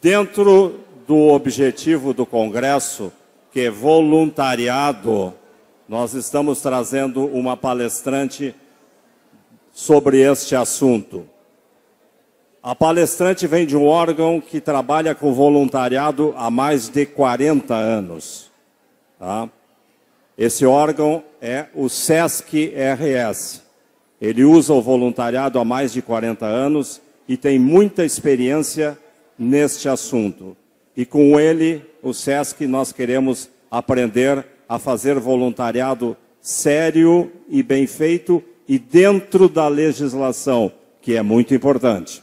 Dentro do objetivo do Congresso, que é voluntariado, nós estamos trazendo uma palestrante sobre este assunto. A palestrante vem de um órgão que trabalha com voluntariado há mais de 40 anos. Tá? Esse órgão é o SESC-RS. Ele usa o voluntariado há mais de 40 anos e tem muita experiência neste assunto. E com ele, o SESC, nós queremos aprender a fazer voluntariado sério e bem feito e dentro da legislação, que é muito importante.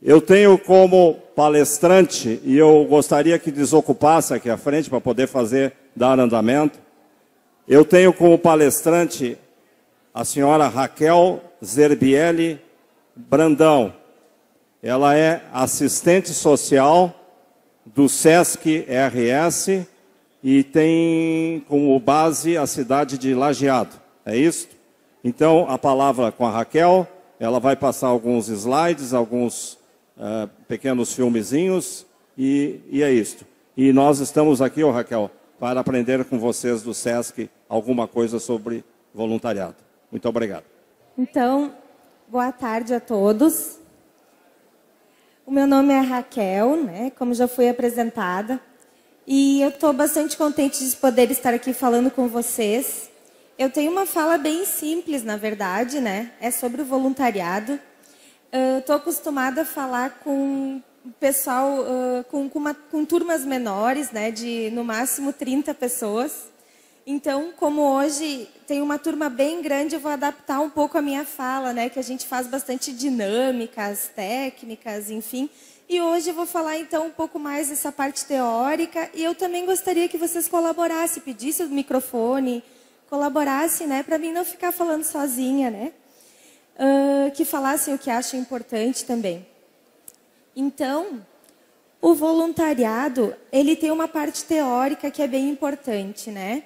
Eu tenho como palestrante, e eu gostaria que desocupasse aqui à frente para poder dar andamento, eu tenho como palestrante a senhora Raquel Zerbieli Brandão. Ela é assistente social do SESC-RS e tem como base a cidade de Lajeado. É isso? Então, a palavra com a Raquel, ela vai passar alguns slides, alguns pequenos filmezinhos, e é isto. E nós estamos aqui, Raquel, para aprender com vocês do SESC alguma coisa sobre voluntariado. Muito obrigado. Então, boa tarde a todos. O meu nome é Raquel, né, como já foi apresentada, e eu estou bastante contente de poder estar aqui falando com vocês. Eu tenho uma fala bem simples, na verdade, né, é sobre o voluntariado. Estou acostumada a falar com o pessoal, com turmas menores, né, de no máximo 30 pessoas. Então, como hoje tem uma turma bem grande, eu vou adaptar um pouco a minha fala, né, que a gente faz bastante dinâmicas, técnicas, enfim. E hoje eu vou falar, então, um pouco mais dessa parte teórica. E eu também gostaria que vocês colaborassem, pedissem o microfone, colaborassem, né, para mim não ficar falando sozinha, né. Que falassem o que acham importante também. Então, o voluntariado, ele tem uma parte teórica que é bem importante, né?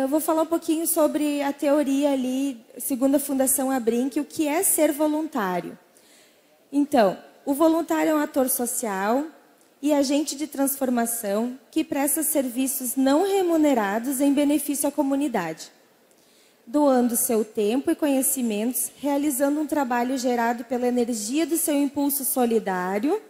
Vou falar um pouquinho sobre a teoria ali, segundo a Fundação Abrinq, o que é ser voluntário. Então, o voluntário é um ator social e agente de transformação que presta serviços não remunerados em benefício à comunidade, doando seu tempo e conhecimentos, realizando um trabalho gerado pela energia do seu impulso solidário,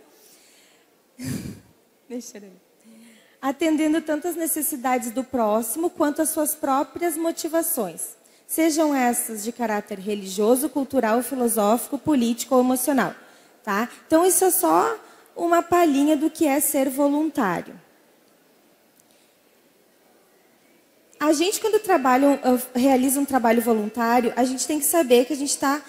atendendo tanto as necessidades do próximo quanto as suas próprias motivações, sejam essas de caráter religioso, cultural, filosófico, político ou emocional. Tá? Então, isso é só uma palhinha do que é ser voluntário. A gente, quando realiza um trabalho voluntário, a gente tem que saber que a gente está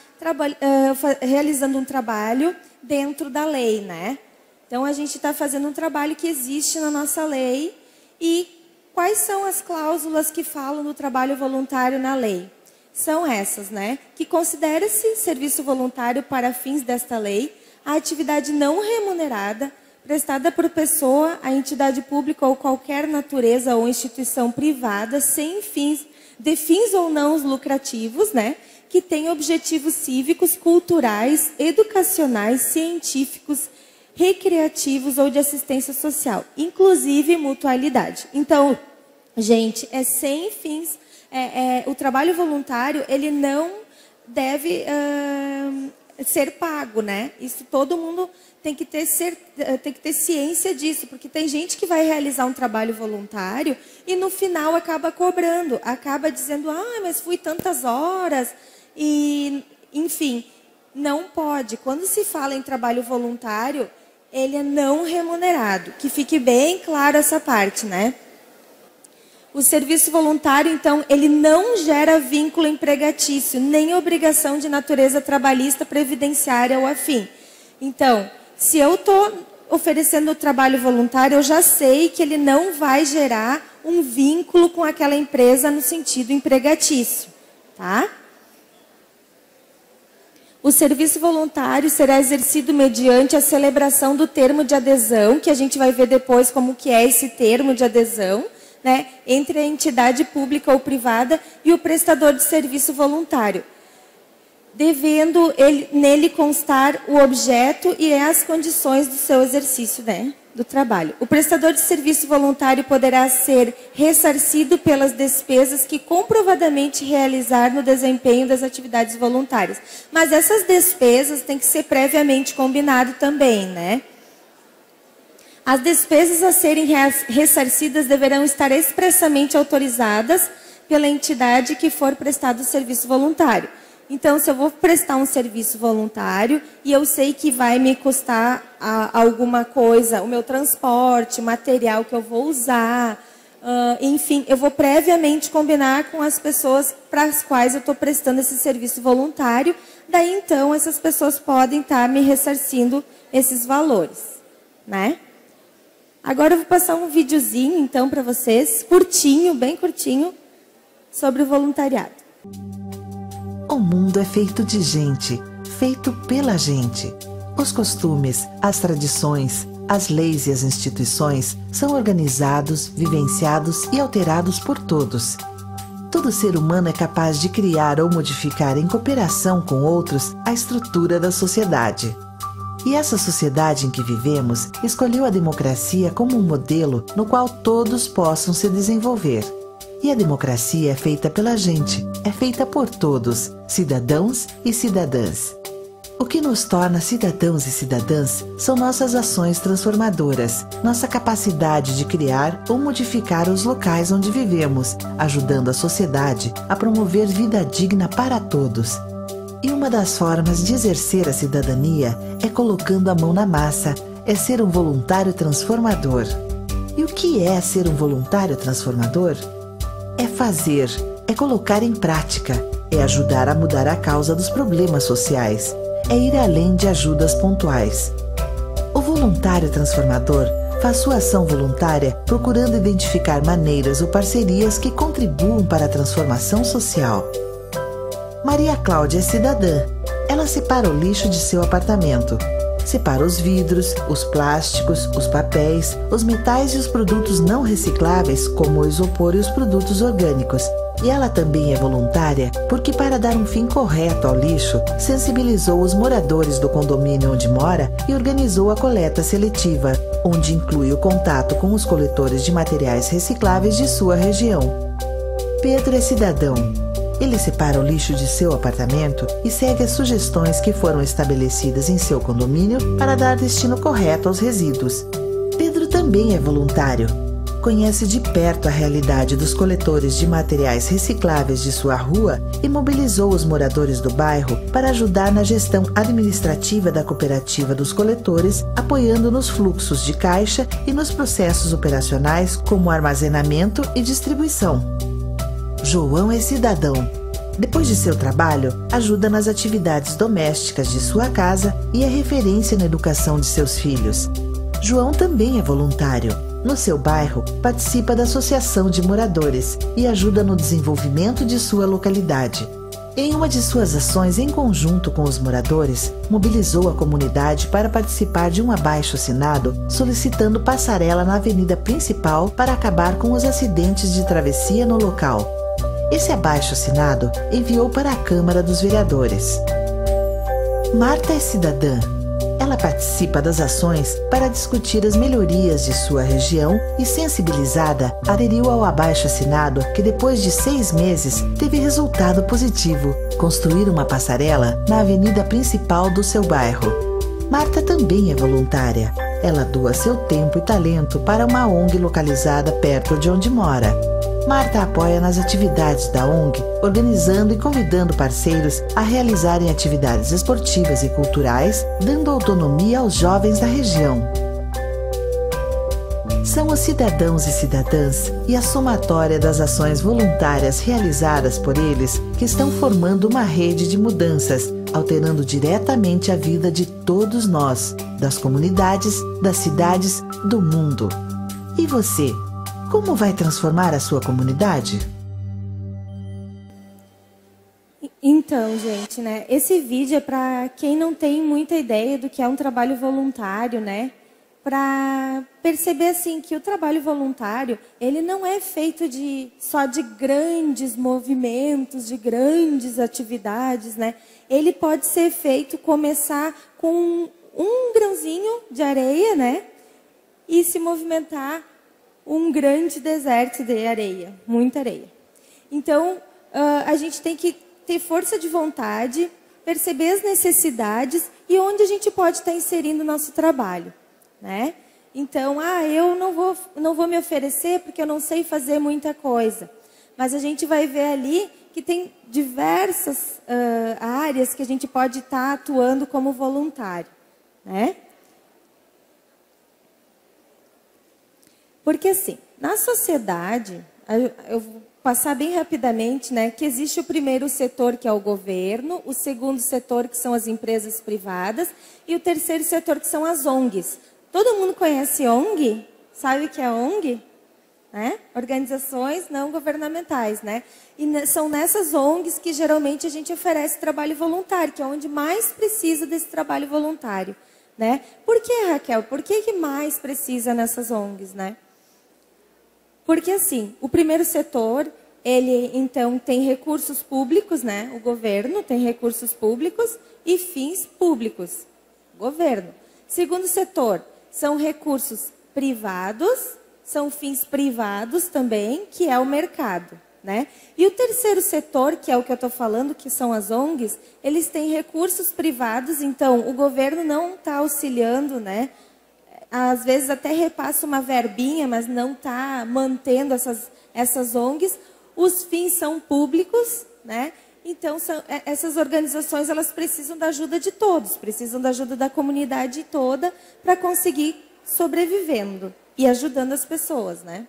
realizando um trabalho dentro da lei, né? Então, a gente está fazendo um trabalho que existe na nossa lei. E quais são as cláusulas que falam do trabalho voluntário na lei? São essas, né? Que considera-se serviço voluntário para fins desta lei a atividade não remunerada prestada por pessoa, a entidade pública ou qualquer natureza ou instituição privada, sem fins ou não lucrativos, né, que tem objetivos cívicos, culturais, educacionais, científicos, recreativos ou de assistência social, inclusive mutualidade. Então, gente, é sem fins. O trabalho voluntário, ele não deve ser pago, né? Isso todo mundo tem que ter ciência disso, porque tem gente que vai realizar um trabalho voluntário e no final acaba cobrando, acaba dizendo, mas fui tantas horas, e enfim, não pode. Quando se fala em trabalho voluntário, ele é não remunerado, que fique bem claro essa parte, né? O serviço voluntário, então, ele não gera vínculo empregatício, nem obrigação de natureza trabalhista, previdenciária ou afim. Então, se eu estou oferecendo o trabalho voluntário, eu já sei que ele não vai gerar um vínculo com aquela empresa no sentido empregatício, tá? O serviço voluntário será exercido mediante a celebração do termo de adesão, que a gente vai ver depois como que é esse termo de adesão, né, entre a entidade pública ou privada e o prestador de serviço voluntário. devendo nele constar o objeto e as condições do seu exercício, né, do trabalho. O prestador de serviço voluntário poderá ser ressarcido pelas despesas que comprovadamente realizar no desempenho das atividades voluntárias. Mas essas despesas têm que ser previamente combinado também, né? As despesas a serem ressarcidas deverão estar expressamente autorizadas pela entidade que for prestado o serviço voluntário. Então, se eu vou prestar um serviço voluntário e eu sei que vai me custar alguma coisa, o meu transporte, material que eu vou usar, enfim, eu vou previamente combinar com as pessoas para as quais eu estou prestando esse serviço voluntário. Daí, então, essas pessoas podem estar me ressarcindo esses valores, né? Agora eu vou passar um videozinho, então, para vocês, curtinho, bem curtinho, sobre o voluntariado. O mundo é feito de gente, feito pela gente. Os costumes, as tradições, as leis e as instituições são organizados, vivenciados e alterados por todos. Todo ser humano é capaz de criar ou modificar em cooperação com outros a estrutura da sociedade. E essa sociedade em que vivemos escolheu a democracia como um modelo no qual todos possam se desenvolver. E a democracia é feita pela gente, é feita por todos, cidadãos e cidadãs. O que nos torna cidadãos e cidadãs são nossas ações transformadoras, nossa capacidade de criar ou modificar os locais onde vivemos, ajudando a sociedade a promover vida digna para todos. E uma das formas de exercer a cidadania é colocando a mão na massa, é ser um voluntário transformador. E o que é ser um voluntário transformador? É fazer, é colocar em prática, é ajudar a mudar a causa dos problemas sociais, é ir além de ajudas pontuais. O voluntário transformador faz sua ação voluntária procurando identificar maneiras ou parcerias que contribuam para a transformação social. Maria Cláudia é cidadã. Ela separa o lixo de seu apartamento. Separa os vidros, os plásticos, os papéis, os metais e os produtos não recicláveis, como o isopor e os produtos orgânicos. E ela também é voluntária porque, para dar um fim correto ao lixo, sensibilizou os moradores do condomínio onde mora e organizou a coleta seletiva, onde inclui o contato com os coletores de materiais recicláveis de sua região. Pedro é cidadão. Ele separa o lixo de seu apartamento e segue as sugestões que foram estabelecidas em seu condomínio para dar destino correto aos resíduos. Pedro também é voluntário. Conhece de perto a realidade dos coletores de materiais recicláveis de sua rua e mobilizou os moradores do bairro para ajudar na gestão administrativa da cooperativa dos coletores, apoiando nos fluxos de caixa e nos processos operacionais como armazenamento e distribuição. João é cidadão. Depois de seu trabalho, ajuda nas atividades domésticas de sua casa e é referência na educação de seus filhos. João também é voluntário. No seu bairro, participa da associação de moradores e ajuda no desenvolvimento de sua localidade. Em uma de suas ações em conjunto com os moradores, mobilizou a comunidade para participar de um abaixo-assinado solicitando passarela na avenida principal para acabar com os acidentes de travessia no local. Esse abaixo-assinado enviou para a Câmara dos Vereadores. Marta é cidadã. Ela participa das ações para discutir as melhorias de sua região e, sensibilizada, aderiu ao abaixo-assinado que, depois de 6 meses, teve resultado positivo: construir uma passarela na avenida principal do seu bairro. Marta também é voluntária. Ela doa seu tempo e talento para uma ONG localizada perto de onde mora. Marta apoia nas atividades da ONG, organizando e convidando parceiros a realizarem atividades esportivas e culturais, dando autonomia aos jovens da região. São os cidadãos e cidadãs e a somatória das ações voluntárias realizadas por eles que estão formando uma rede de mudanças, alterando diretamente a vida de todos nós, das comunidades, das cidades, do mundo. E você? Como vai transformar a sua comunidade? Então, gente, né? Esse vídeo é para quem não tem muita ideia do que é um trabalho voluntário, né? para perceber assim que o trabalho voluntário, ele não é feito só de grandes movimentos, de grandes atividades, né? Ele pode ser feito, começar com um grãozinho de areia, né? E se movimentar um grande deserto de areia, muita areia. Então, a gente tem que ter força de vontade, perceber as necessidades e onde a gente pode estar inserindo o nosso trabalho, né? Então, eu não vou me oferecer porque eu não sei fazer muita coisa. Mas a gente vai ver ali que tem diversas áreas que a gente pode estar atuando como voluntário, né? Porque assim, na sociedade, eu vou passar bem rapidamente, né, que existe o primeiro setor, que é o governo, o segundo setor, que são as empresas privadas, e o terceiro setor, que são as ONGs. Todo mundo conhece ONG? Sabe o que é ONG? Né? Organizações não governamentais, né? E são nessas ONGs que geralmente a gente oferece trabalho voluntário, que é onde mais precisa desse trabalho voluntário, né? Por que, Raquel? Por que mais precisa nessas ONGs, né? Porque assim, o primeiro setor, ele então tem recursos públicos, né? O governo tem recursos públicos e fins públicos. Governo. Segundo setor, são recursos privados, são fins privados também, que é o mercado, né? E o terceiro setor, que é o que eu estou falando, que são as ONGs, eles têm recursos privados, então o governo não está auxiliando, né? Às vezes até repassa uma verbinha, mas não está mantendo essas ONGs. Os fins são públicos, né? Então, essas organizações, elas precisam da ajuda de todos, precisam da ajuda da comunidade toda para conseguir sobrevivendo e ajudando as pessoas, né?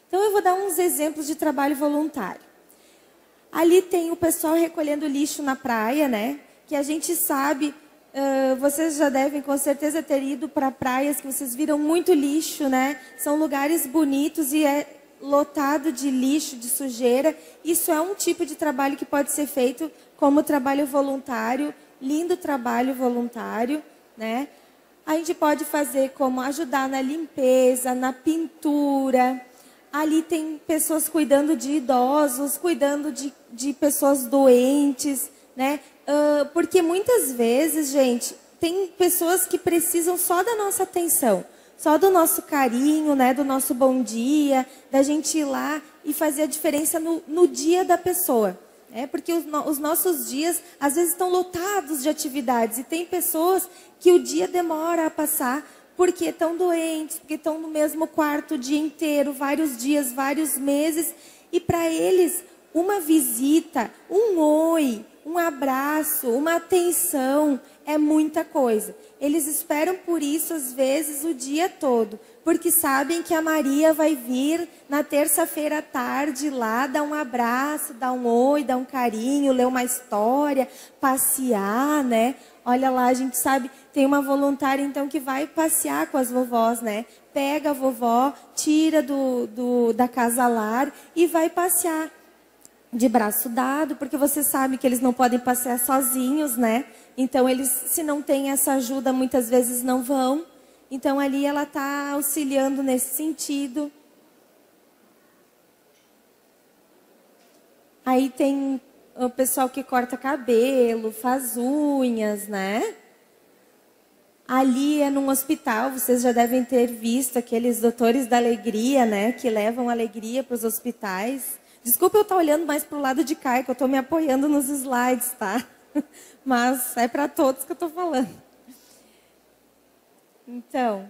Então, eu vou dar uns exemplos de trabalho voluntário. Ali tem o pessoal recolhendo lixo na praia, né? Que a gente sabe... vocês já devem com certeza ter ido para praias que vocês viram muito lixo, né? São lugares bonitos e é lotado de lixo, de sujeira. Isso é um tipo de trabalho que pode ser feito como trabalho voluntário, lindo trabalho voluntário, né? A gente pode fazer como ajudar na limpeza, na pintura. Ali tem pessoas cuidando de idosos, cuidando de pessoas doentes, né? Porque muitas vezes, gente, tem pessoas que precisam só da nossa atenção, só do nosso carinho, né, do nosso bom dia, da gente ir lá e fazer a diferença no dia da pessoa. Porque os nossos dias, às vezes, estão lotados de atividades. E tem pessoas que o dia demora a passar porque estão doentes, porque estão no mesmo quarto o dia inteiro, vários dias, vários meses. E para eles, uma visita, um oi, um abraço, uma atenção, é muita coisa. Eles esperam por isso, às vezes, o dia todo, porque sabem que a Maria vai vir na terça-feira à tarde lá, dar um abraço, dar um oi, dar um carinho, ler uma história, passear, né? Olha lá, a gente sabe, tem uma voluntária, então, que vai passear com as vovós, né? Pega a vovó, tira da casa-lar e vai passear. De braço dado, porque você sabe que eles não podem passear sozinhos, né? Então, eles, se não tem essa ajuda, muitas vezes não vão. Então, ali ela está auxiliando nesse sentido. Aí tem o pessoal que corta cabelo, faz unhas, né? Ali é num hospital, vocês já devem ter visto aqueles doutores da alegria, né? Que levam alegria para os hospitais. Desculpa eu estar olhando mais para o lado de cá, que eu estou me apoiando nos slides, tá? Mas é para todos que eu estou falando. Então,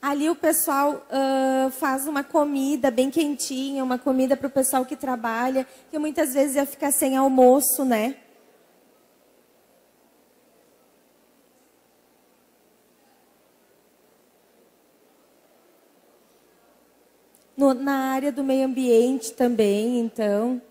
ali o pessoal faz uma comida bem quentinha, uma comida para o pessoal que trabalha, que muitas vezes ia ficar sem almoço, né? Na área do meio ambiente também, então,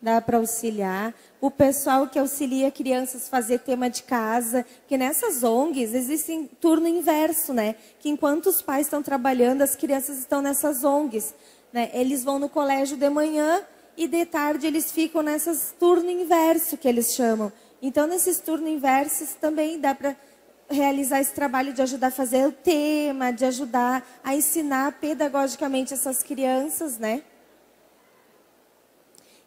dá para auxiliar. O pessoal que auxilia crianças a fazer tema de casa, que nessas ONGs existe turno inverso, né? Que enquanto os pais estão trabalhando, as crianças estão nessas ONGs, né? Eles vão no colégio de manhã e de tarde eles ficam nessas turno inverso, que eles chamam. Então, nesses turnos inversos, também dá para realizar esse trabalho de ajudar a fazer o tema, de ajudar a ensinar pedagogicamente essas crianças, né?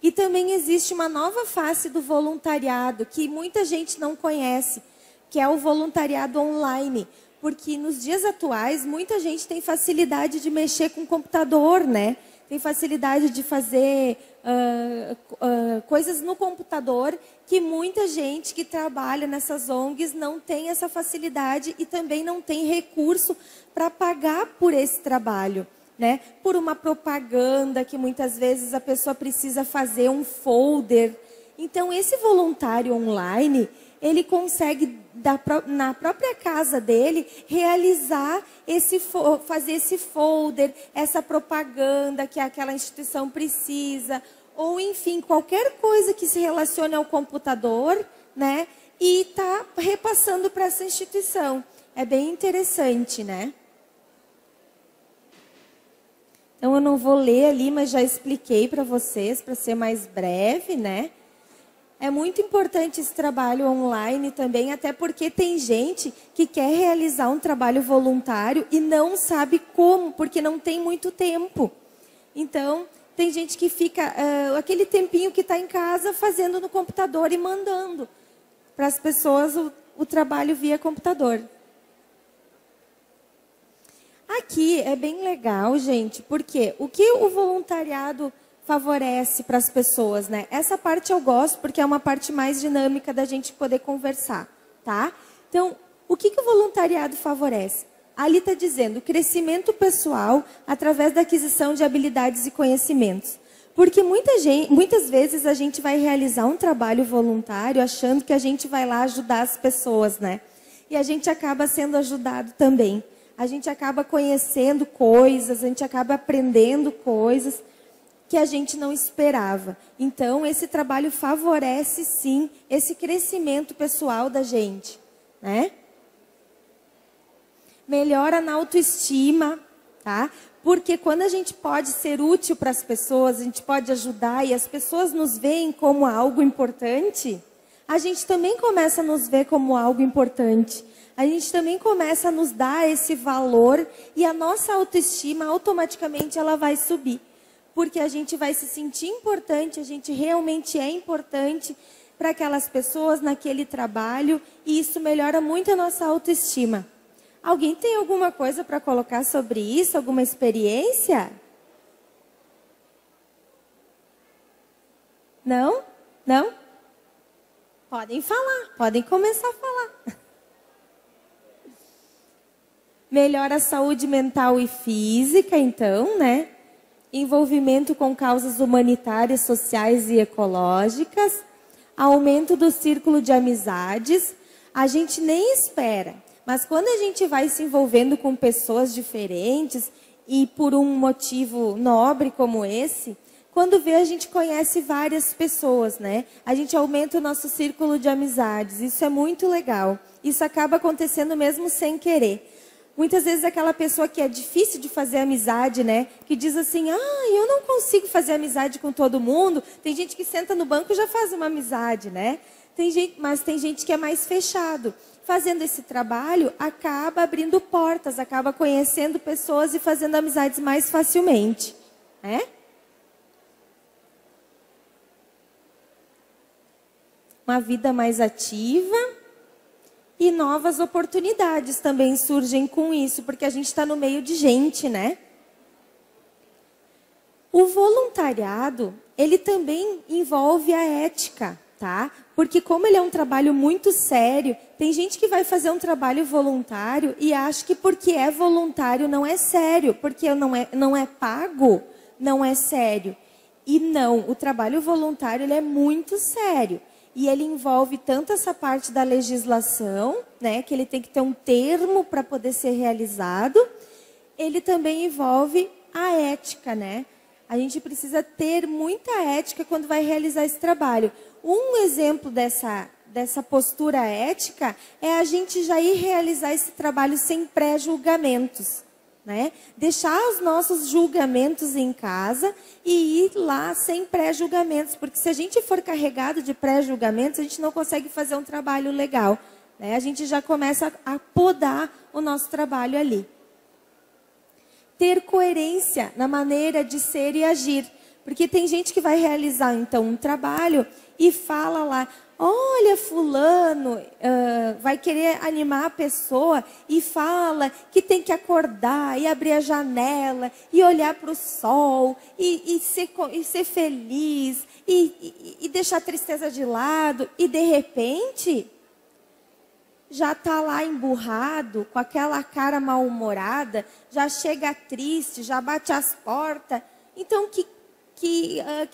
E também existe uma nova face do voluntariado, que muita gente não conhece, que é o voluntariado online. Porque nos dias atuais, muita gente tem facilidade de mexer com o computador, né? Tem facilidade de fazer coisas no computador, que muita gente que trabalha nessas ONGs não tem essa facilidade e também não tem recurso para pagar por esse trabalho, né? Por uma propaganda que muitas vezes a pessoa precisa fazer um folder. Então, esse voluntário online, ele consegue, na própria casa dele, realizar fazer esse folder, essa propaganda que aquela instituição precisa, ou enfim, qualquer coisa que se relacione ao computador, né? E está repassando para essa instituição. É bem interessante, né? Então, eu não vou ler ali, mas já expliquei para vocês, para ser mais breve, né? É muito importante esse trabalho online também, até porque tem gente que quer realizar um trabalho voluntário e não sabe como, porque não tem muito tempo. Então, tem gente que fica aquele tempinho que está em casa fazendo no computador e mandando para as pessoas o trabalho via computador. Aqui é bem legal, gente, porque o que o voluntariado favorece para as pessoas, né? Essa parte eu gosto porque é uma parte mais dinâmica da gente poder conversar, tá? Então, o que o voluntariado favorece? Ali está dizendo crescimento pessoal através da aquisição de habilidades e conhecimentos. Porque muitas vezes a gente vai realizar um trabalho voluntário achando que a gente vai lá ajudar as pessoas, né? E a gente acaba sendo ajudado também. A gente acaba conhecendo coisas, a gente acaba aprendendo coisas que a gente não esperava. Então, esse trabalho favorece, sim, esse crescimento pessoal da gente, né? Melhora na autoestima, tá? Porque quando a gente pode ser útil para as pessoas, a gente pode ajudar e as pessoas nos veem como algo importante, a gente também começa a nos ver como algo importante. A gente também começa a nos dar esse valor e a nossa autoestima automaticamente ela vai subir. Porque a gente vai se sentir importante, a gente realmente é importante para aquelas pessoas naquele trabalho e isso melhora muito a nossa autoestima. Alguém tem alguma coisa para colocar sobre isso? Alguma experiência? Não? Não? Podem falar, podem começar a falar. Melhora a saúde mental e física, então, né? Envolvimento com causas humanitárias, sociais e ecológicas, aumento do círculo de amizades. A gente nem espera, mas quando a gente vai se envolvendo com pessoas diferentes e por um motivo nobre como esse, quando vê a gente conhece várias pessoas, né? A gente aumenta o nosso círculo de amizades, isso é muito legal. Isso acaba acontecendo mesmo sem querer. Muitas vezes aquela pessoa que é difícil de fazer amizade, né? Que diz assim, eu não consigo fazer amizade com todo mundo. Tem gente que senta no banco e já faz uma amizade, né? Mas tem gente que é mais fechado. Fazendo esse trabalho, acaba abrindo portas, acaba conhecendo pessoas e fazendo amizades mais facilmente, né? Uma vida mais ativa. E novas oportunidades também surgem com isso, porque a gente está no meio de gente, né? O voluntariado, ele também envolve a ética, tá? Porque como ele é um trabalho muito sério, tem gente que vai fazer um trabalho voluntário e acha que porque é voluntário não é sério, porque não é pago, não é sério. E não, o trabalho voluntário ele é muito sério. E ele envolve tanto essa parte da legislação, né, que ele tem que ter um termo para poder ser realizado. Ele também envolve a ética, né? A gente precisa ter muita ética quando vai realizar esse trabalho. Um exemplo dessa postura ética é a gente já ir realizar esse trabalho sem pré-julgamentos, né? Deixar os nossos julgamentos em casa e ir lá sem pré-julgamentos, porque se a gente for carregado de pré-julgamentos, a gente não consegue fazer um trabalho legal, né? A gente já começa a podar o nosso trabalho ali. Ter coerência na maneira de ser e agir, porque tem gente que vai realizar então um trabalho e fala lá: olha, fulano, vai querer animar a pessoa e fala que tem que acordar e abrir a janela e olhar para o sol e ser feliz e deixar a tristeza de lado. E de repente, já está lá emburrado, com aquela cara mal-humorada, já chega triste, já bate as portas. Então, que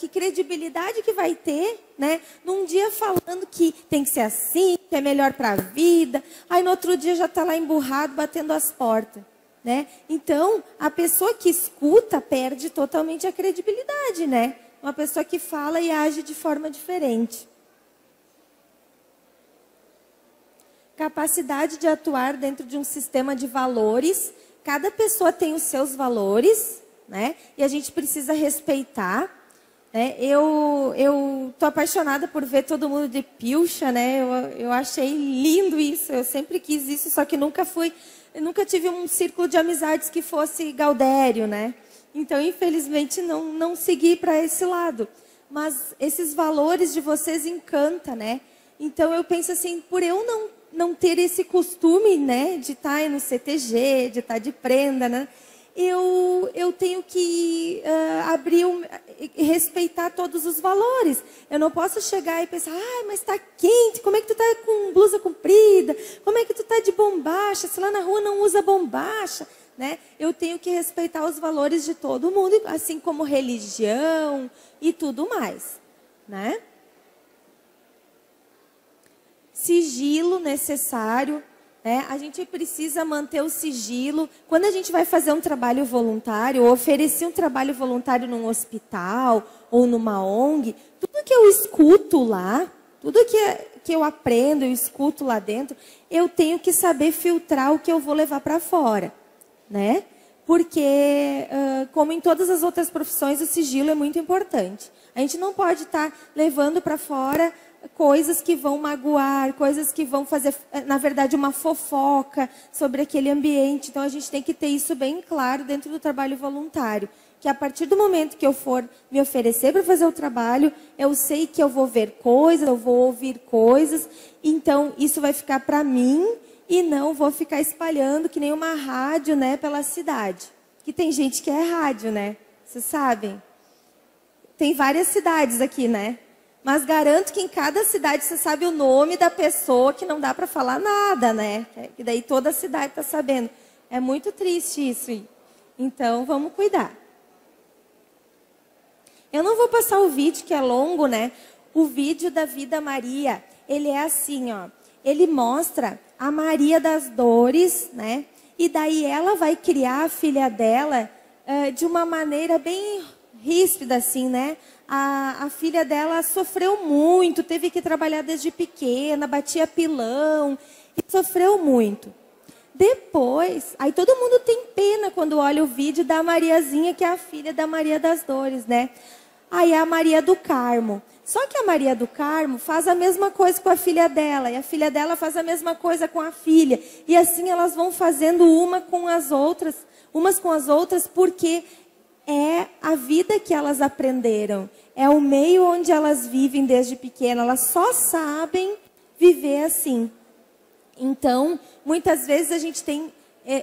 credibilidade que vai ter, né? Num dia falando que tem que ser assim, que é melhor para a vida, aí no outro dia já está lá emburrado, batendo as portas, né? Então, a pessoa que escuta perde totalmente a credibilidade, né? Uma pessoa que fala e age de forma diferente. Capacidade de atuar dentro de um sistema de valores. Cada pessoa tem os seus valores, né? E a gente precisa respeitar, né? Eu tô apaixonada por ver todo mundo de pilcha, né? Eu achei lindo isso. Eu sempre quis isso, só que eu nunca tive um círculo de amizades que fosse gaudério, né? Então, infelizmente, não segui para esse lado. Mas esses valores de vocês encantam, né? Então, eu penso assim, por eu não ter esse costume, né, de estar no CTG, de estar de prenda, né? Eu tenho que respeitar todos os valores. Eu não posso chegar e pensar: mas está quente, como é que tu está com blusa comprida? Como é que tu está de bombacha? Se lá na rua não usa bombacha, né? Eu tenho que respeitar os valores de todo mundo, assim como religião e tudo mais, né? Sigilo necessário. A gente precisa manter o sigilo. Quando a gente vai fazer um trabalho voluntário, ou oferecer um trabalho voluntário num hospital ou numa ONG, tudo que eu escuto lá, tudo que eu aprendo, eu escuto lá dentro, eu tenho que saber filtrar o que eu vou levar para fora, né? Porque, como em todas as outras profissões, o sigilo é muito importante. A gente não pode estar levando para fora coisas que vão magoar, coisas que vão fazer, na verdade, uma fofoca sobre aquele ambiente. Então, a gente tem que ter isso bem claro dentro do trabalho voluntário. Que a partir do momento que eu for me oferecer para fazer o trabalho, eu sei que eu vou ver coisas, eu vou ouvir coisas. Então, isso vai ficar para mim e não vou ficar espalhando que nem uma rádio, né, pela cidade. Que tem gente que é rádio, né? Vocês sabem? Tem várias cidades aqui, né? Mas garanto que em cada cidade você sabe o nome da pessoa, que não dá para falar nada, né? E daí toda a cidade está sabendo. É muito triste isso. Então, vamos cuidar. Eu não vou passar o vídeo, que é longo, né? O vídeo da Vida Maria, ele é assim, ó. Ele mostra a Maria das Dores, né? E daí ela vai criar a filha dela de uma maneira bem ríspida, assim, né? A filha dela sofreu muito, teve que trabalhar desde pequena, batia pilão, e sofreu muito. Depois, aí todo mundo tem pena quando olha o vídeo da Mariazinha, que é a filha da Maria das Dores, né? Aí é a Maria do Carmo. Só que a Maria do Carmo faz a mesma coisa com a filha dela, e a filha dela faz a mesma coisa com a filha. E assim elas vão fazendo umas com as outras, porque é a vida que elas aprenderam. É o meio onde elas vivem desde pequena. Elas só sabem viver assim. Então, muitas vezes a gente tem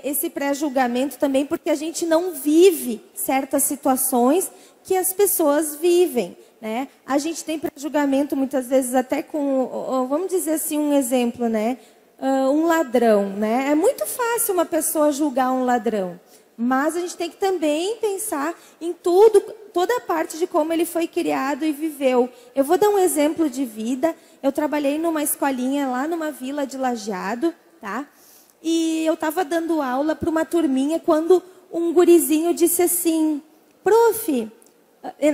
esse pré-julgamento também, porque a gente não vive certas situações que as pessoas vivem, né? A gente tem pré-julgamento muitas vezes até com, vamos dizer assim, um exemplo, né? Um ladrão, né? É muito fácil uma pessoa julgar um ladrão. Mas a gente tem que também pensar em toda a parte de como ele foi criado e viveu. Eu vou dar um exemplo de vida. Eu trabalhei numa escolinha lá numa vila de Lajeado, tá? E eu estava dando aula para uma turminha quando um gurizinho disse assim: prof,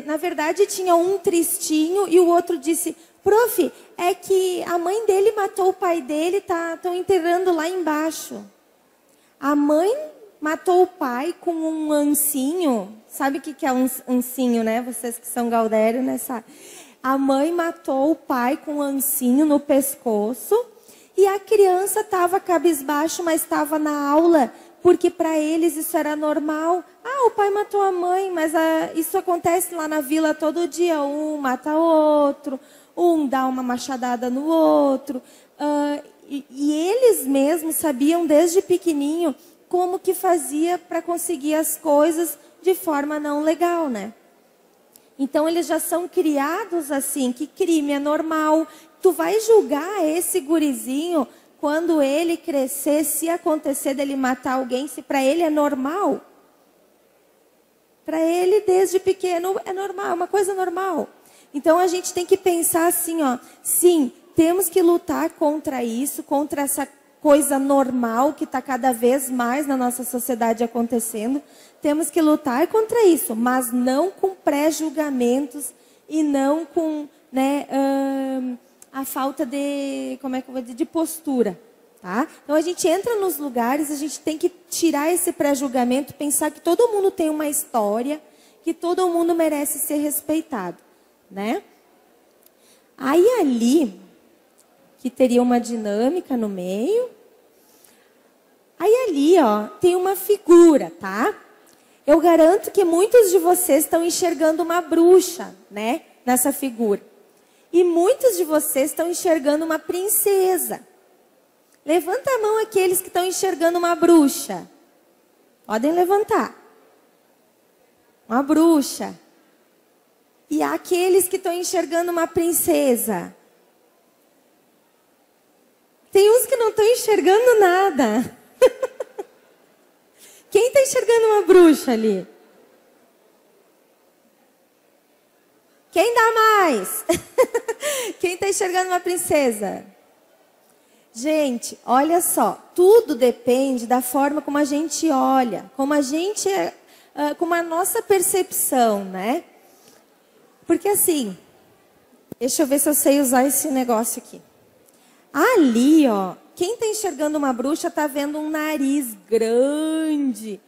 na verdade tinha um tristinho e o outro disse: prof, é que a mãe dele matou o pai dele, estão enterrando lá embaixo. A mãe matou o pai com um ancinho. Sabe o que é um ancinho, né? Vocês que são gaudério, né? Sabe? A mãe matou o pai com um ancinho no pescoço e a criança estava cabisbaixo, mas estava na aula, porque para eles isso era normal. Ah, o pai matou a mãe, mas isso acontece lá na vila todo dia. Um mata outro, um dá uma machadada no outro. E eles mesmos sabiam desde pequenininho como que fazia para conseguir as coisas de forma não legal, né? Então eles já são criados assim, que crime é normal. Tu vai julgar esse gurizinho quando ele crescer, se acontecer dele matar alguém, se para ele é normal? Para ele, desde pequeno, é normal, é uma coisa normal. Então a gente tem que pensar assim, ó, sim, temos que lutar contra isso, contra essa coisa normal que está cada vez mais na nossa sociedade acontecendo. Temos que lutar contra isso, mas não com pré-julgamentos e não com, né, a falta de, como é que eu vou dizer, de postura. Tá? Então a gente entra nos lugares, a gente tem que tirar esse pré-julgamento, pensar que todo mundo tem uma história, que todo mundo merece ser respeitado, né? Aí ali, que teria uma dinâmica no meio, aí ali, ó, tem uma figura, tá? Eu garanto que muitos de vocês estão enxergando uma bruxa, né, nessa figura. E muitos de vocês estão enxergando uma princesa. Levanta a mão aqueles que estão enxergando uma bruxa. Podem levantar. Uma bruxa. E aqueles que estão enxergando uma princesa. Tem uns que não estão enxergando nada. Quem está enxergando uma bruxa ali? Quem dá mais? Quem está enxergando uma princesa? Gente, olha só, tudo depende da forma como a gente olha, como a gente, como a nossa percepção, né? Porque assim, deixa eu ver se eu sei usar esse negócio aqui. Ali, ó, quem está enxergando uma bruxa está vendo um nariz grande,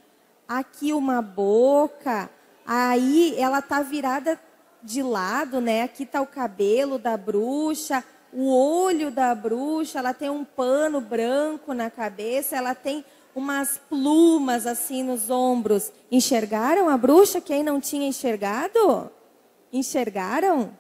aqui uma boca, aí ela está virada de lado, né? Aqui está o cabelo da bruxa, o olho da bruxa, ela tem um pano branco na cabeça, ela tem umas plumas assim nos ombros. Enxergaram a bruxa? Quem não tinha enxergado? Enxergaram?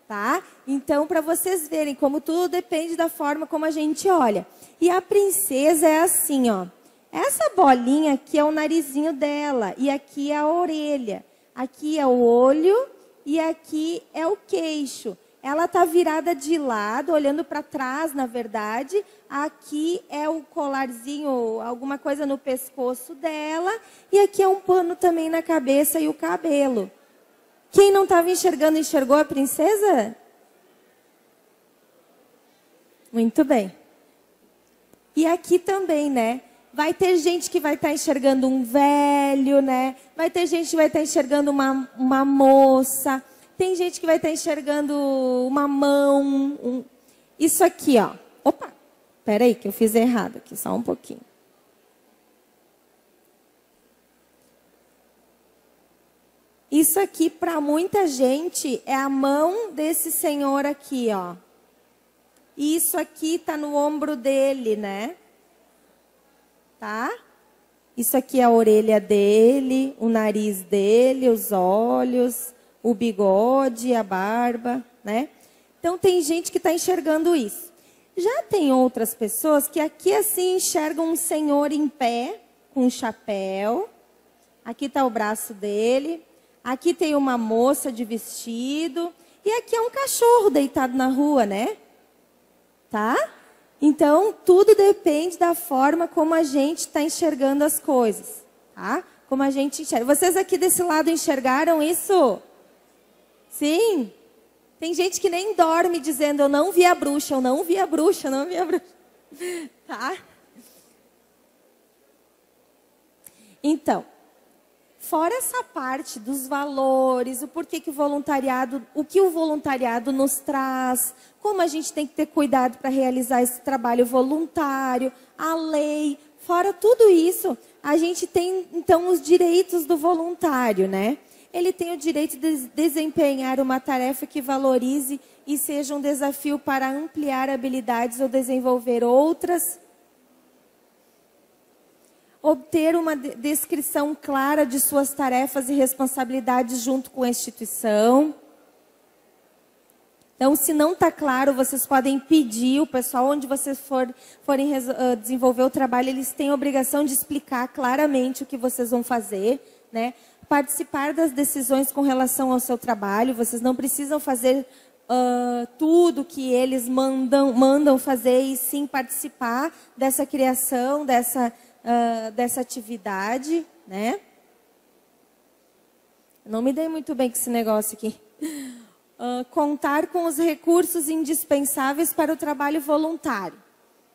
Tá? Então, para vocês verem como tudo depende da forma como a gente olha. E a princesa é assim, ó. Essa bolinha aqui é o narizinho dela e aqui é a orelha. Aqui é o olho e aqui é o queixo. Ela está virada de lado, olhando para trás, na verdade. Aqui é o colarzinho, alguma coisa no pescoço dela. E aqui é um pano também na cabeça e o cabelo. Quem não estava enxergando, enxergou a princesa? Muito bem. E aqui também, né? Vai ter gente que vai estar enxergando um velho, né? Vai ter gente que vai estar enxergando uma moça. Tem gente que vai estar enxergando uma mão. Isso aqui, ó. Opa, peraí que eu fiz errado aqui, só um pouquinho. Isso aqui, para muita gente, é a mão desse senhor aqui, ó. E isso aqui tá no ombro dele, né? Tá? Isso aqui é a orelha dele, o nariz dele, os olhos, o bigode, a barba, né? Então, tem gente que está enxergando isso. Já tem outras pessoas que aqui assim enxergam um senhor em pé, com um chapéu. Aqui está o braço dele. Aqui tem uma moça de vestido. E aqui é um cachorro deitado na rua, né? Tá? Então, tudo depende da forma como a gente está enxergando as coisas. Tá? Como a gente enxerga. Vocês aqui desse lado enxergaram isso? Sim? Tem gente que nem dorme dizendo, eu não vi a bruxa, eu não vi a bruxa, eu não vi a bruxa. Tá? Então, fora essa parte dos valores, o porquê que o voluntariado, o que o voluntariado nos traz, como a gente tem que ter cuidado para realizar esse trabalho voluntário, a lei Fora tudo isso, a gente tem, então, os direitos do voluntário, né? Ele tem o direito de desempenhar uma tarefa que valorize e seja um desafio para ampliar habilidades ou desenvolver outras. Obter uma descrição clara de suas tarefas e responsabilidades junto com a instituição. Então, se não está claro, vocês podem pedir, o pessoal onde vocês forem desenvolver o trabalho, eles têm a obrigação de explicar claramente o que vocês vão fazer, né? Participar das decisões com relação ao seu trabalho, vocês não precisam fazer tudo que eles mandam fazer, e sim participar dessa criação, dessa atividade, né? Não me dei muito bem com esse negócio aqui. Contar com os recursos indispensáveis para o trabalho voluntário,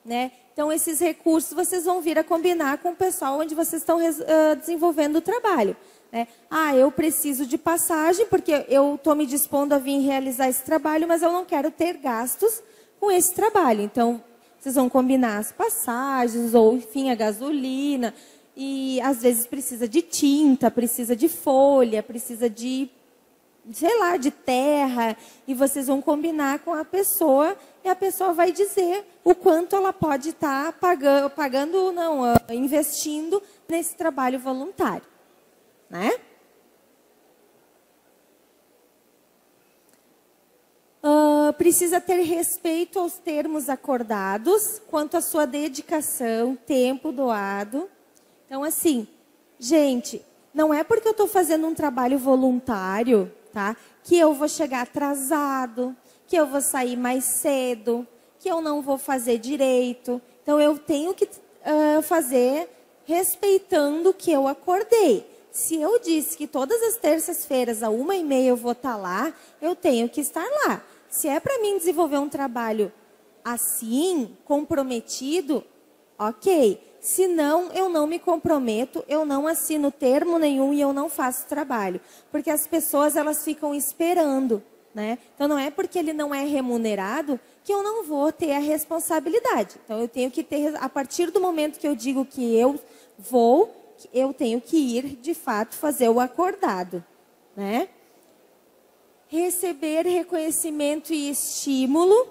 né? Então, esses recursos vocês vão vir a combinar com o pessoal onde vocês estão desenvolvendo o trabalho, né? Ah, eu preciso de passagem porque eu estou me dispondo a vir realizar esse trabalho, mas eu não quero ter gastos com esse trabalho. Então, vocês vão combinar as passagens ou, enfim, a gasolina. E, às vezes, precisa de tinta, precisa de folha, precisa de, sei lá, de terra, e vocês vão combinar com a pessoa, e a pessoa vai dizer o quanto ela pode estar pagando, não, investindo nesse trabalho voluntário, né? Precisa ter respeito aos termos acordados, quanto à sua dedicação, tempo doado. Então, assim, gente, não é porque eu estou fazendo um trabalho voluntário, tá, que eu vou chegar atrasado, que eu vou sair mais cedo, que eu não vou fazer direito. Então, eu tenho que fazer respeitando o que eu acordei. Se eu disse que todas as terças-feiras, às 1h30, eu vou estar lá, eu tenho que estar lá. Se é para mim desenvolver um trabalho assim, comprometido, ok. Se não, eu não me comprometo, eu não assino termo nenhum e eu não faço trabalho. Porque as pessoas, elas ficam esperando, né? Então, não é porque ele não é remunerado que eu não vou ter a responsabilidade. Então, eu tenho que ter, a partir do momento que eu digo que eu vou, eu tenho que ir, de fato, fazer o acordado, né? Receber reconhecimento e estímulo.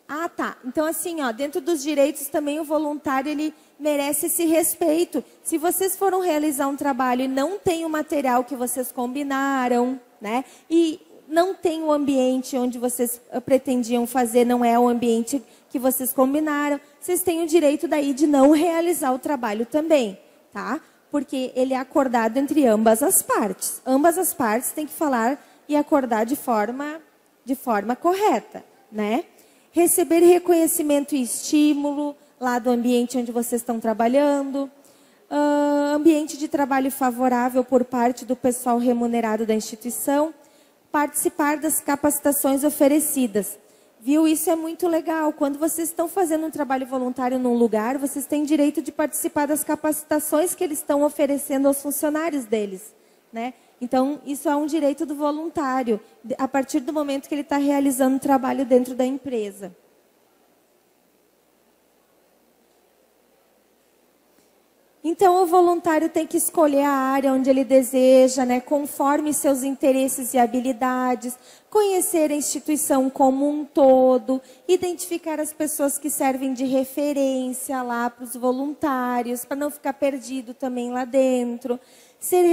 Ah, tá. Então, assim, ó, dentro dos direitos também o voluntário, ele merece esse respeito. Se vocês foram realizar um trabalho e não tem o material que vocês combinaram, né? E não tem o ambiente onde vocês pretendiam fazer, não é o ambiente que vocês combinaram, vocês têm o direito daí de não realizar o trabalho também, tá? Porque ele é acordado entre ambas as partes. Ambas as partes têm que falar e acordar de forma correta, né? Receber reconhecimento e estímulo lá do ambiente onde vocês estão trabalhando. Ambiente de trabalho favorável por parte do pessoal remunerado da instituição. Participar das capacitações oferecidas. Viu? Isso é muito legal. Quando vocês estão fazendo um trabalho voluntário num lugar, vocês têm direito de participar das capacitações que eles estão oferecendo aos funcionários deles, né? Então, isso é um direito do voluntário, a partir do momento que ele está realizando trabalho dentro da empresa. Então, o voluntário tem que escolher a área onde ele deseja, né, conforme seus interesses e habilidades, conhecer a instituição como um todo, identificar as pessoas que servem de referência lá para os voluntários, para não ficar perdido também lá dentro, ser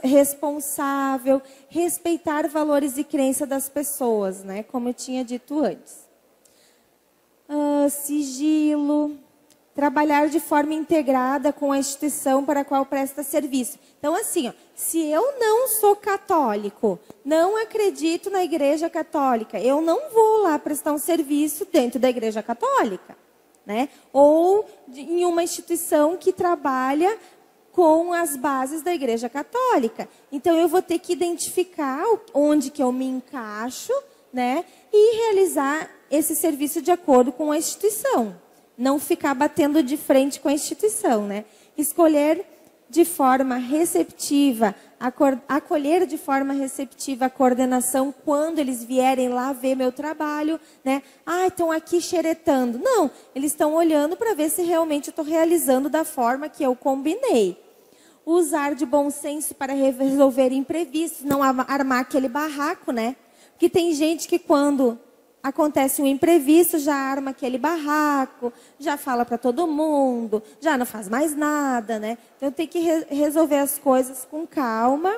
responsável, respeitar valores e crenças das pessoas, né, como eu tinha dito antes. Sigilo. Trabalhar de forma integrada com a instituição para a qual presta serviço. Então, assim, ó, se eu não sou católico, não acredito na Igreja Católica, eu não vou lá prestar um serviço dentro da Igreja Católica, né? Ou em uma instituição que trabalha com as bases da Igreja Católica. Então, eu vou ter que identificar onde que eu me encaixo, né? E realizar esse serviço de acordo com a instituição. Não ficar batendo de frente com a instituição, né? Escolher de forma receptiva acolher de forma receptiva a coordenação quando eles vierem lá ver meu trabalho, né? Ah, estão aqui xeretando. Não, eles estão olhando para ver se realmente eu estou realizando da forma que eu combinei. Usar de bom senso para resolver imprevistos, não armar aquele barraco, né? Porque tem gente que quando acontece um imprevisto, já arma aquele barraco, já fala para todo mundo, já não faz mais nada, né? Então tem que resolver as coisas com calma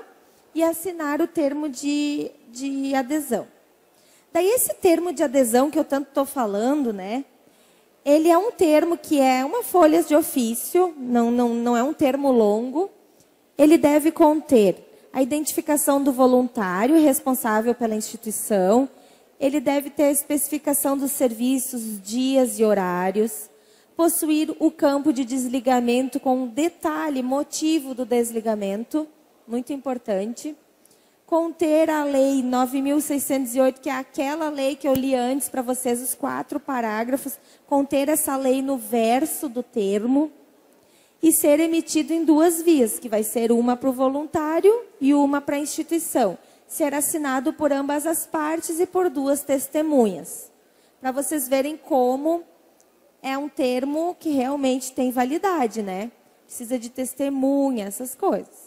e assinar o termo de adesão. Daí esse termo de adesão que eu tanto estou falando, né? Ele é um termo que é uma folha de ofício, não é um termo longo. Ele deve conter a identificação do voluntário responsável pela instituição. Ele deve ter a especificação dos serviços, dias e horários. Possuir o campo de desligamento com detalhe, motivo do desligamento, muito importante. Conter a lei 9.608, que é aquela lei que eu li antes para vocês, os 4 parágrafos. Conter essa lei no verso do termo. E ser emitido em 2 vias, que vai ser uma para o voluntário e uma para a instituição. Ser assinado por ambas as partes e por 2 testemunhas. Para vocês verem como é um termo que realmente tem validade, né? Precisa de testemunha, essas coisas.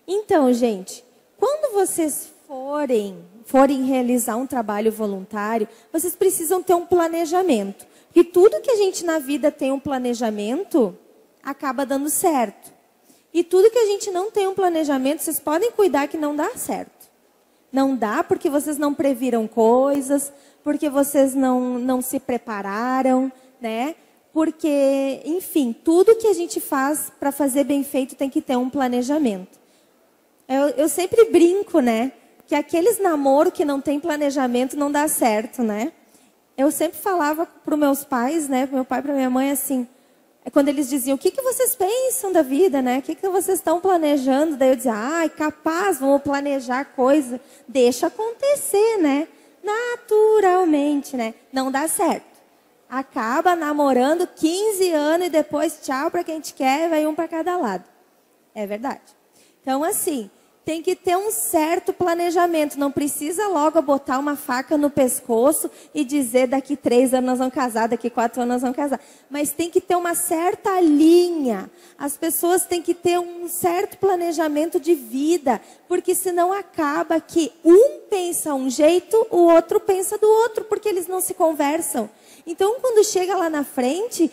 Então, gente, quando vocês forem realizar um trabalho voluntário, vocês precisam ter um planejamento. Porque tudo que a gente na vida tem um planejamento, acaba dando certo. E tudo que a gente não tem um planejamento, vocês podem cuidar que não dá certo. Não dá porque vocês não previram coisas, porque vocês não se prepararam, né? Porque, enfim, tudo que a gente faz para fazer bem feito tem que ter um planejamento. Eu sempre brinco, né? Que aqueles namoros que não tem planejamento não dá certo, né? Eu sempre falava para os meus pais, né? Para meu pai e para minha mãe, assim, quando eles diziam, o que vocês pensam da vida, né? O que vocês estão planejando? Daí eu dizia, ai, capaz, vamos planejar coisa. Deixa acontecer, né? Naturalmente, né? Não dá certo. Acaba namorando 15 anos e depois tchau para quem a gente quer, vai um para cada lado. É verdade. Então, assim, tem que ter um certo planejamento. Não precisa logo botar uma faca no pescoço e dizer daqui 3 anos nós vamos casar, daqui 4 anos nós vamos casar. Mas tem que ter uma certa linha. As pessoas têm que ter um certo planejamento de vida. Porque senão acaba que um pensa um jeito, o outro pensa do outro, porque eles não se conversam. Então, quando chega lá na frente,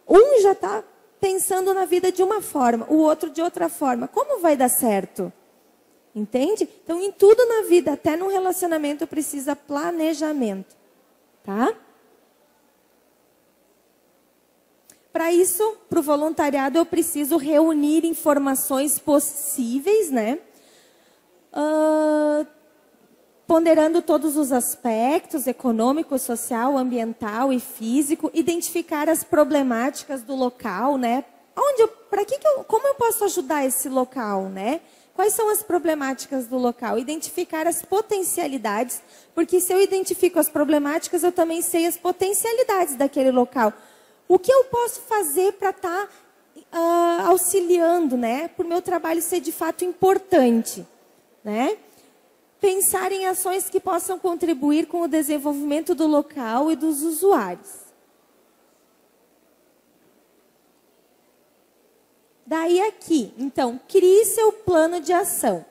um já está pensando na vida de uma forma, o outro de outra forma. Como vai dar certo? Entende? Então, em tudo na vida, até no relacionamento, precisa planejamento. Tá? Para isso, para o voluntariado, eu preciso reunir informações possíveis, né? Ponderando todos os aspectos, econômico, social, ambiental e físico, identificar as problemáticas do local, né? Como eu posso ajudar esse local, né? Quais são as problemáticas do local? Identificar as potencialidades, porque se eu identifico as problemáticas, eu também sei as potencialidades daquele local. O que eu posso fazer para estar auxiliando, né? Para o meu trabalho ser de fato importante, né? Pensar em ações que possam contribuir com o desenvolvimento do local e dos usuários. Daí aqui, então, crie seu plano de ação.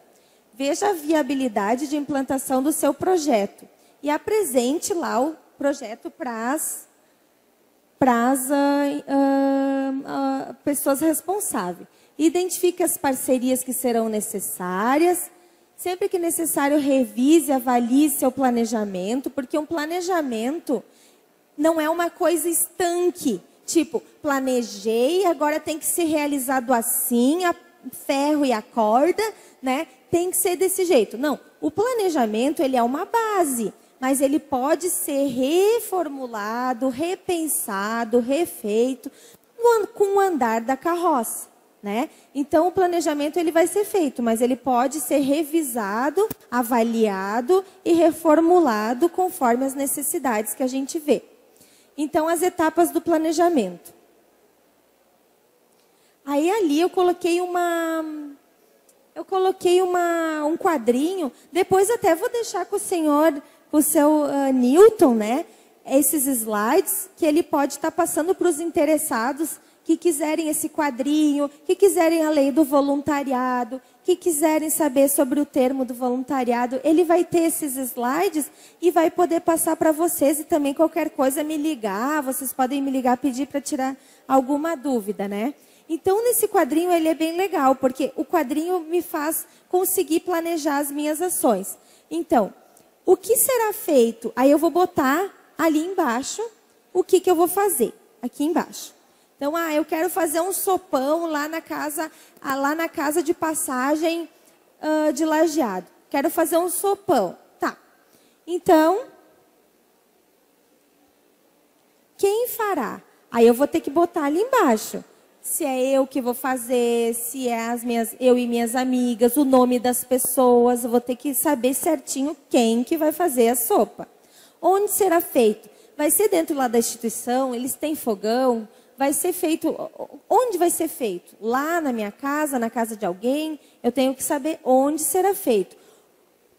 Veja a viabilidade de implantação do seu projeto. E apresente lá o projeto para as pessoas responsáveis. Identifique as parcerias que serão necessárias. Sempre que necessário, revise, avalie seu planejamento, porque um planejamento não é uma coisa estanque. Tipo, planejei, agora tem que ser realizado assim, a ferro e a corda, né? Tem que ser desse jeito. Não, o planejamento, ele é uma base, mas ele pode ser reformulado, repensado, refeito com o andar da carroça, né? Então, o planejamento, ele vai ser feito, mas ele pode ser revisado, avaliado e reformulado conforme as necessidades que a gente vê. Então, as etapas do planejamento. Aí ali eu coloquei um quadrinho. Depois até vou deixar com o senhor, com o seu Newton, né? Esses slides que ele pode estar passando para os interessados que quiserem esse quadrinho, que quiserem a lei do voluntariado, que quiserem saber sobre o termo do voluntariado. Ele vai ter esses slides e vai poder passar para vocês, e também qualquer coisa me ligar, vocês podem me ligar, pedir para tirar alguma dúvida, né? Então, nesse quadrinho, ele é bem legal, porque o quadrinho me faz conseguir planejar as minhas ações. Então, o que será feito? Aí eu vou botar ali embaixo o que eu vou fazer, aqui embaixo. Então, eu quero fazer um sopão lá na casa de passagem de Lajeado. Quero fazer um sopão. Tá. Então, quem fará? Aí eu vou ter que botar ali embaixo. Se é eu que vou fazer, se é eu e minhas amigas, o nome das pessoas, eu vou ter que saber certinho quem que vai fazer a sopa. Onde será feito? Vai ser dentro lá da instituição? Eles têm fogão? Vai ser feito... Onde vai ser feito? Lá na minha casa, na casa de alguém? Eu tenho que saber onde será feito.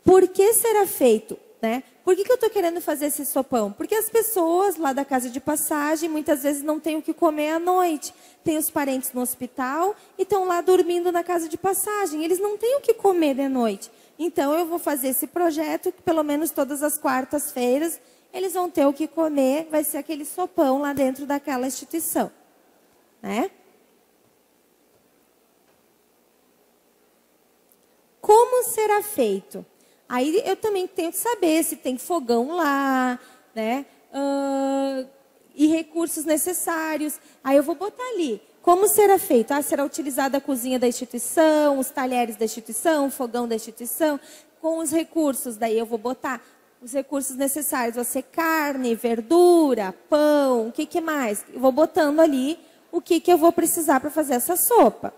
Por que será feito? Né? Por que eu estou querendo fazer esse sopão? Porque as pessoas lá da casa de passagem, muitas vezes não têm o que comer à noite. Tem os parentes no hospital e estão lá dormindo na casa de passagem. Eles não têm o que comer de noite. Então, eu vou fazer esse projeto, que pelo menos todas as quartas-feiras, eles vão ter o que comer, vai ser aquele sopão lá dentro daquela instituição. Né? Como será feito? Aí eu também tenho que saber se tem fogão lá, né? E recursos necessários. Aí eu vou botar ali. Como será feito? Será utilizada a cozinha da instituição, os talheres da instituição, o fogão da instituição, com os recursos. Daí eu vou botar os recursos necessários. Vai ser carne, verdura, pão, o que mais? Eu vou botando ali o que eu vou precisar para fazer essa sopa.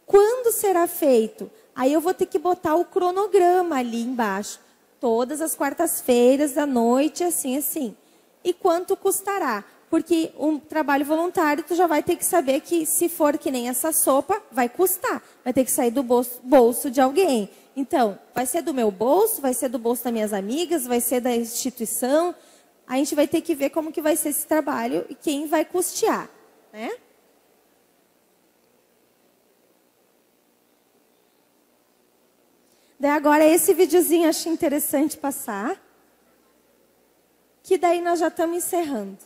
Quando será feito? Aí eu vou ter que botar o cronograma ali embaixo. Todas as quartas-feiras à noite, assim. E quanto custará? Porque um trabalho voluntário, tu já vai ter que saber que, se for que nem essa sopa, vai custar. Vai ter que sair do bolso de alguém. Então, vai ser do meu bolso, vai ser do bolso das minhas amigas, vai ser da instituição. A gente vai ter que ver como que vai ser esse trabalho e quem vai custear, né? Daí agora esse videozinho achei interessante passar. Que daí nós já estamos encerrando.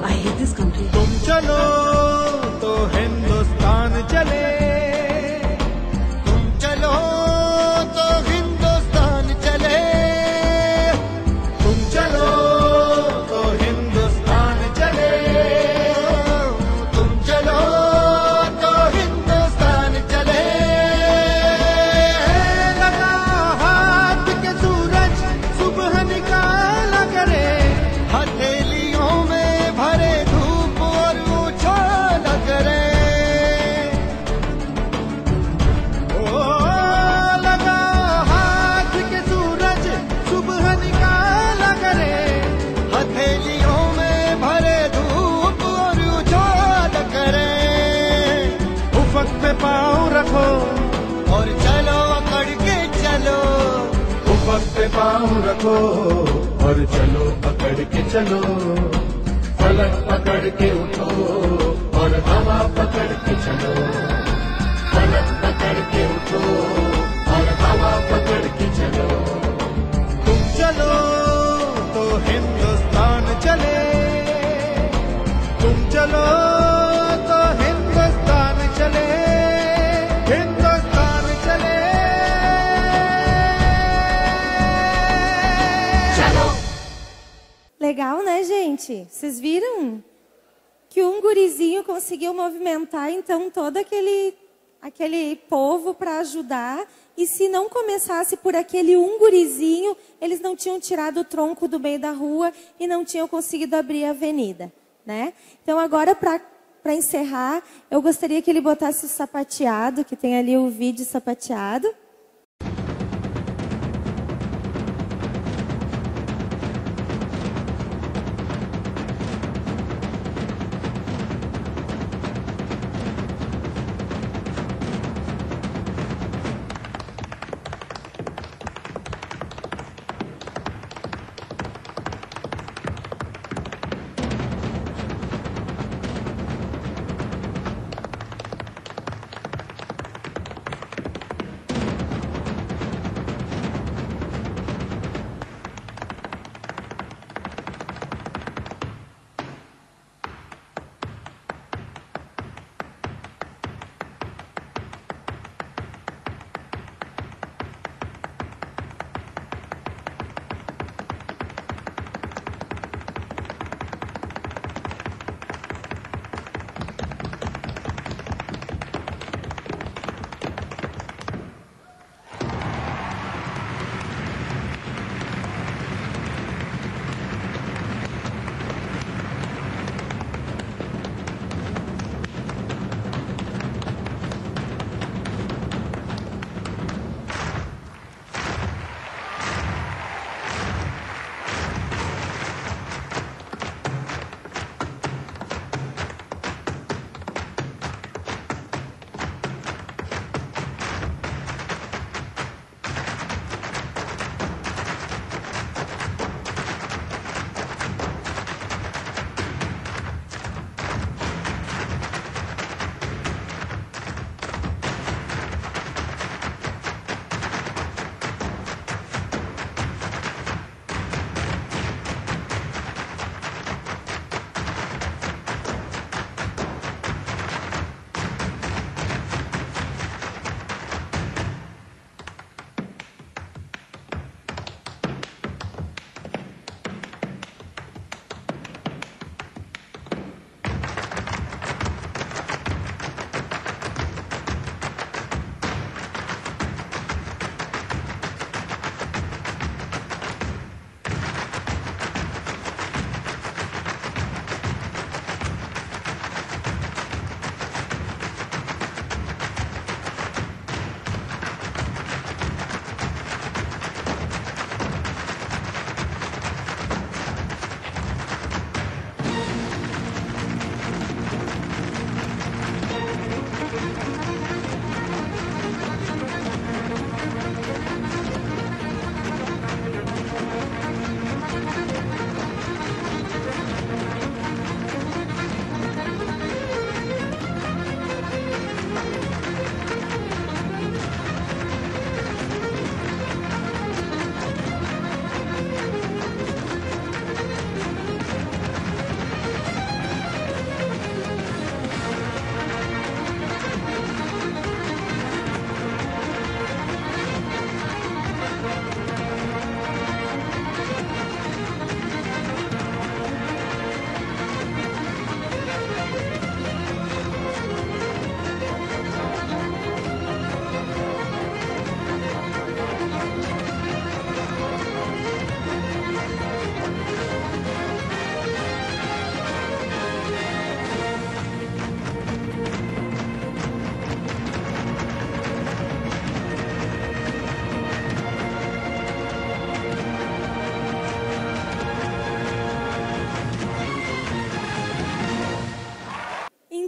I hate this country. तुम चलो तो हिंदुस्तान चले, तुम चलो तो हिंदुस्तान चले, तुम चलो तो हिंदुस्तान चले, तुम चलो तो हिंदुस्तान चले। लगा हाथ के सूरज सुबह निकाला करे, हथेलियों में भरे धूप और उछाल करे। ओ लगा हाथ के सूरज सुबह निकाला करे, हथेलियों में भरे धूप और उछाल करे। उफक पे पाँव रखो और चलो अकड़ के चलो, उफक पे पाँव रखो और चलो पकड़ के चलो, फलक पकड़ के उठो और हवा पकड़ के चलो, फलक पकड़ के उठो और हवा पकड़ के चलो। तुम चलो तो हिंदुस्तान चले, तुम चलो तो हिंदुस्तान चले, हिंदुस्तान चले। Legal, né, gente? Vocês viram que um gurizinho conseguiu movimentar, então, todo aquele povo para ajudar. E se não começasse por aquele um gurizinho, eles não tinham tirado o tronco do meio da rua e não tinham conseguido abrir a avenida, né? Então, agora, para para encerrar, eu gostaria que ele botasse o sapateado, que tem ali o vídeo sapateado.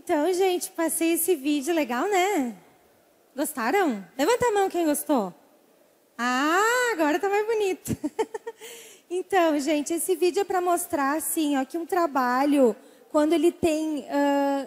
Então, gente, passei esse vídeo legal, né? Gostaram? Levanta a mão quem gostou. Ah, agora tá mais bonito. Então, gente, esse vídeo é para mostrar, assim, ó, que um trabalho, quando ele tem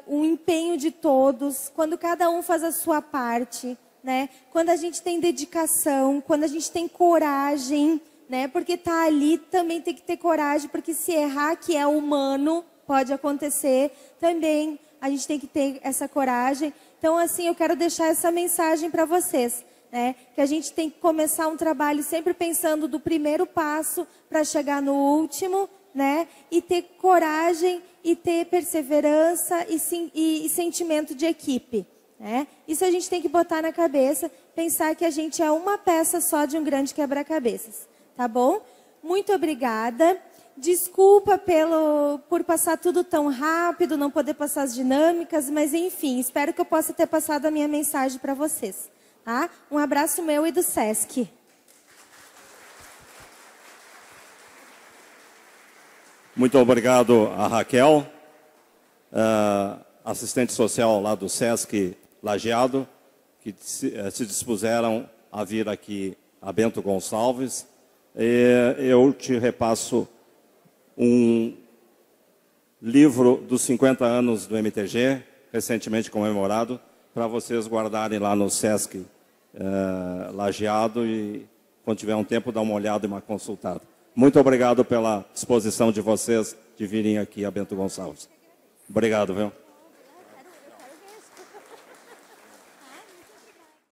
um empenho de todos, quando cada um faz a sua parte, né? Quando a gente tem dedicação, quando a gente tem coragem, né? Porque tá ali também tem que ter coragem, porque se errar, que é humano, pode acontecer também. A gente tem que ter essa coragem. Então, assim, eu quero deixar essa mensagem para vocês, né? Que a gente tem que começar um trabalho sempre pensando do primeiro passo para chegar no último, né? E ter coragem e ter perseverança e sentimento de equipe, né? Isso a gente tem que botar na cabeça, pensar que a gente é uma peça só de um grande quebra-cabeças, tá bom? Muito obrigada. Desculpa por passar tudo tão rápido, não poder passar as dinâmicas, mas enfim, espero que eu possa ter passado a minha mensagem para vocês. Tá? Um abraço meu e do SESC. Muito obrigado a Raquel, assistente social lá do SESC Lajeado, que se dispuseram a vir aqui a Bento Gonçalves. Eu te repasso um livro dos 50 anos do MTG, recentemente comemorado, para vocês guardarem lá no SESC Lajeado e, quando tiver um tempo, dar uma olhada e uma consultada. Muito obrigado pela disposição de vocês de virem aqui a Bento Gonçalves. Obrigado, viu?